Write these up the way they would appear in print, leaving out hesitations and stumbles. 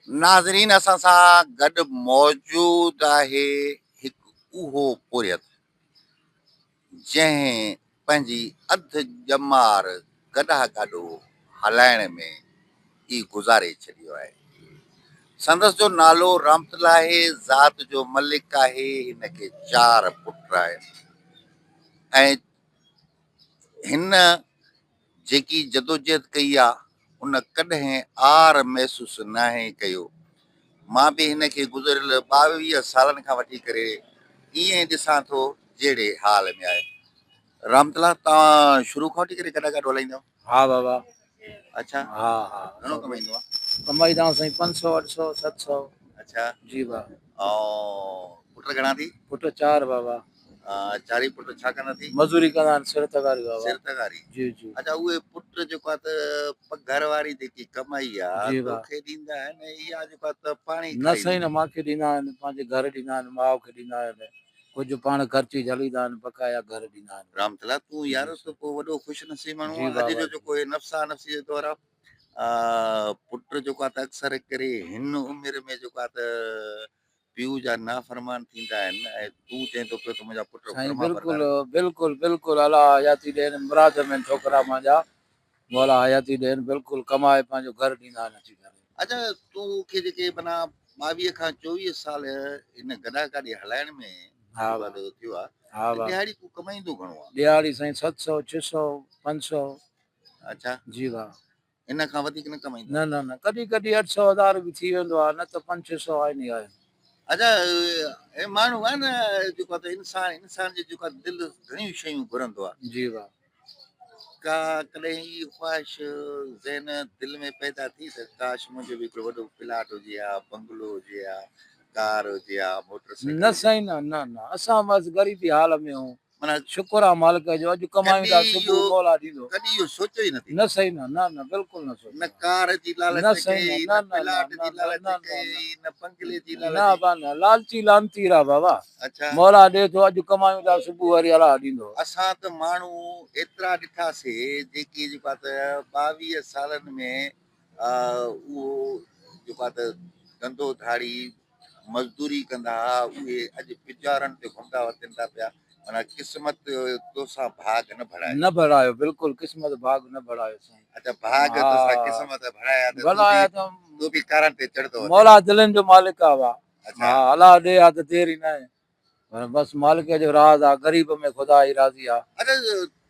नाज़रीन असां सां गॾु मौजूद आहे हिकु उहो पुरियत जंहिं पंहिंजी अधु ॼमार गॾा गाॾो हलाइण में ई गुज़ारे छॾियो आहे। संदसि जो नालो रहमतुल्लाह आहे, ज़ात जो मलिक आहे, हिनखे 4 पुट आहिनि ऐं हिन जेकी जदोजहद कई आहे उन कॾहिं आर महसूसु नाहे कयो। मां बि हिनखे गुज़िरियल 22 सालनि खां वठी करे ईअं ई ॾिसां थो जहिड़े हाल में आहे। रहमतुल्लाह, तव्हां शुरू खां वठी करे गॾा गॾु हलाईंदव? हाँ बाबा। अच्छा, हाँ हाँ घणो कमाईंदो आहे? कमाई दाम साईं 500 800 700। अच्छा जी बा। ऐं पुट घणा थी? पुट 4 बाबा। चारी पुट छा कंदा थी? मजूरी कंदा आहिनि, सिर तगारी बाबा। सिर तगारी। जी जी। अच्छा, उहे पुट जेको आहे त घर वारी जेकी कमाई आहे जी बा। तोखे ॾींदा आहिनि या जेको आहे त पाण ई न खाई साईं, न वेंदा? मांखे ॾींदा आहिनि, पंहिंजे घर ॾींदा आहिनि, माउ खे ॾींदा आहिनि, कुझु पाण ख़र्ची झलींदा आहिनि, बकाया घर ॾींदा आहिनि। रामतला, तूं जी यार त साईं। पोइ वॾो ख़ुशि नसीब माण्हू जी आहे। अॼु बाबा जो जी। जेको हे नफ़्सा नफ़्सी जे दौर आहे, पुट जेको आहे त अक्सर करे हिन उमिरि में जेको आहे त पीउ जा नाफ़रमान थींदा आहिनि ऐं तूं चएं थो पियो त मुंहिंजा पुट साईं फर्मा बरदार बिल्कुलु आहिनि। बिल्कुलु बिल्कुलु अला हयाती ॾियनि, मुराद में छोकिरा मुंहिंजा, मौला हयाती ॾियनि, बिल्कुलु कमाए पंहिंजो घर ॾींदा आहिनि अची करे। अच्छा, तूंखे जेके माना 22 खां 24 साल हिन गॾा गाॾी हलाइण में हा जेको बा। आहे थियो आहे, हा त बा। ॾियाड़ी तूं कमाईंदो घणो आहे? ॾियाड़ी साईं 700 600 500। अच्छा, जी बा। इन खां वधीक न कमाईंदो? न न न, कॾहिं कॾहिं 800 1000 बि थी वेंदो आहे, न त 500 600 आहे नी आहे। अच्छा, हे माण्हू आहे न जेको आहे त इंसान जी जेको आहे दिलि घणियूं शयूं घुरंदो आहे। जी बा। का कॾहिं ई ख़्वाहिश ज़हन दिलि में पैदा थी त काश मुंहिंजो बि हिकिड़ो वॾो प्लाट हुजे हा, बंगलो हुजे हा, कार हुजे हा, मोटरसाइकिल न हुजे? साईं, न न न, असां बसि ग़रीबी हाल में हूं। माना शुक्र आहे मालिक जो, अॼु कमायूं था, सुबुह मौला ॾींदो। कॾहिं इहो सोचियो ई नथी? न साईं, न न न, बिल्कुलु न सोचियो। न कार जी लालच न साईं, कई, न न न न प्लाट न जी न लालच न कई, न बंगले जी न लालच। बा, न लालची लानती रहा बाबा। अच्छा, मौला ॾे थो, अॼु कमायूं था, सुबुह वरी अलाह ॾींदो। असां त माण्हू एतिरा ॾिठासीं जेकी जेको आहे त 22 सालनि में उहो जेको आहे त धंधो धाड़ी मज़दूरी कंदा हुआ, उहे अॼु पिजारनि ते घुमंदा वठनि था पिया। माना क़िस्मत तोसां भाग न भरायो। न बढ़ायो, बिल्कुलु क़िस्मत भाग न बढ़ायो साईं। अच्छा, भाग तोसां क़िस्मत भराया त बढ़ाया तूं बि कारनि ते चढ़ंदो वञे। मौला दिलनि जो मालिक आहे वाह। अच्छा। हा, अलाह ॾे हा त देर ई न आहे, बसि मालिक जो राज़ आहे, गरीब में ख़ुदा ई राज़ी आहे। अच्छा,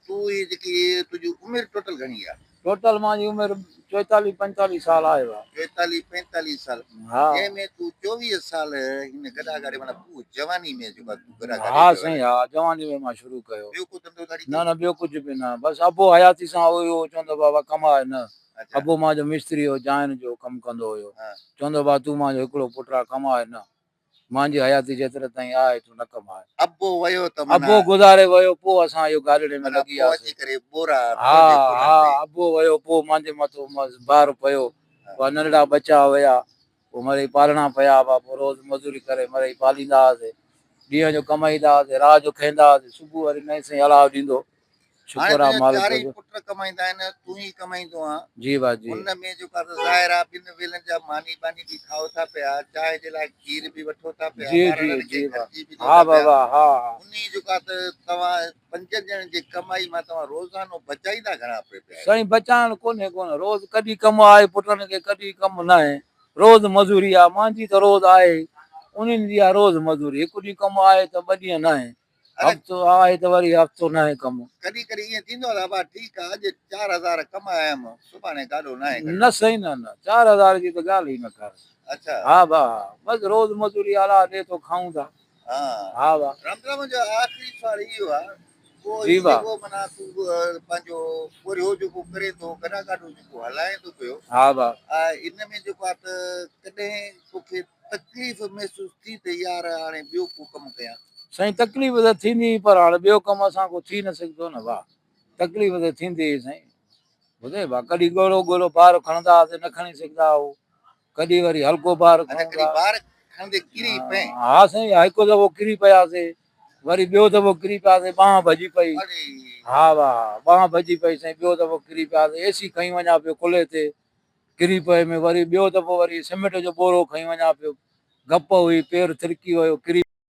तूं ही जेकी तुंहिंजी उमिरि टोटल घणी आहे? टोटल मुंहिंजी उमिरि 44 45 साल आहे। 44 45 साल। हा। जंहिंमें तूं 24 साल हिन गॾा गाॾी माना जवानी में जेको तूं गॾा गाॾी हा पियो साईं, हलाए। हा, जवानी में मां शुरू कयो। ॿियो को धंधो धाड़ी न न, ॿियो कुझु बि न, बसि अबो हयाती सां हुयो, चवंदो बाबा कमाए न। अच्छा। अबो मुंहिंजो मिस्त्री हो, जाइन जो कमु कंदो हुयो। चवंदो बा तूं मुंहिंजो हिकिड़ो पुटु आहे, कमाए न, मुंहिंजी हयाती जेतिरे ताईं आहे तूं न कमाए। अबो वयो त माना अबो गुज़ारे वियो, पोइ असां इहो गाॾिड़े में लॻी पोइ अची वियासीं। करे बोरा हा हा, अबो वियो, पोइ मुंहिंजे मथां भार पियो, पोइ नंढड़ा बचा हुया, पोइ मिड़ई पालणा पिया, पोइ रोज़ मज़ूरी करे मिड़ई पालींदा हुआसीं। ॾींहं जो कमाईंदा हुआसीं, राति जो खाईंदा हुआसीं, सुबुह वरी नए साईं अलाह ॾींदो। हाणे शुक्र आहे तुंहिंजा मालिक चारई जो। पुट कमाईंदा आहिनि, तूं ई कमाईंदो आहीं। जी बा जी। उन में जेको आहे ज़ाहिर आहे ॿिनि वेलनि जा मानी बानी बि खाओ था पिया, चांहि जे लाइ खीर बि वठो था पिया, जी जी ॿारनि खे जी बा। ख़र्ची बि ॾियो हा था पिया। बाबा, हा। उन जेको आहे त तव्हां 5 ॼणनि जी कमाई मां तव्हां रोज़ानो बचाईंदा घणा पिया? साईं बचाइण कोन्हे रोज़ कॾहिं कमु आहे पुटनि खे, कॾहिं कमु न आहे, रोज़ मज़ूरी आहे, मुंहिंजी त रोज़ आहे, उन्हनि जी आहे रोज़ मज़ूरी। हिकु ॾींहुं कमु आहे त 2 ॾींहं न आहे, हफ़्तो आहे त वरी हफ़्तो न आहे कमु। कॾहिं कॾहिं ईअं थींदो आहे बाबा ठीकु आहे अॼु 4000 कमायमि, सुभाणे गाॾो न आहे? न साईं, न न, 4000 जी त ॻाल्हि ई न कर। अच्छा। हा बा, बसि रोज़ मज़ूरी अलाह ॾे थो, खाऊं था। हा हा बा। रामतला, मुंहिंजो आख़िरी सुवाल इहो आहे, पोइ जी ही बा। जेको माना तूं पंहिंजो वरी जेको करे थो गॾा गाॾो जेको हलाए थो पियो, हा बा। इन में जेको आहे त कॾहिं तोखे तकलीफ़ महसूसु थी त यार हाणे ॿियो को कमु कयां? साईं तकलीफ़ त थींदी, पर हाणे ॿियो कमु असां को थी न सघंदो न भाउ, तकलीफ़ त थींदी साईं। ॿुधे भाउ, कॾहिं ॻोड़ो ॻोड़ो भार खणंदा हुआसीं, न खणी सघंदा हुओ, कॾहिं वरी हल्को भार खणूं था। हा साईं, हिकु दफ़ो किरी पियासीं, वरी ॿियो दफ़ो किरी पियासीं, बांह भॼी पई। हा वाह, बांह भॼी पई साईं, ॿियो दफ़ो किरी पियासीं, एसी खई वञा पियो कुल्हे ते, किरी पए में वरी ॿियो दफ़ो वरी सिमेंट जो बोरो खणी वञा पियो, गप हुई, पेर थिरकी वियो, किरी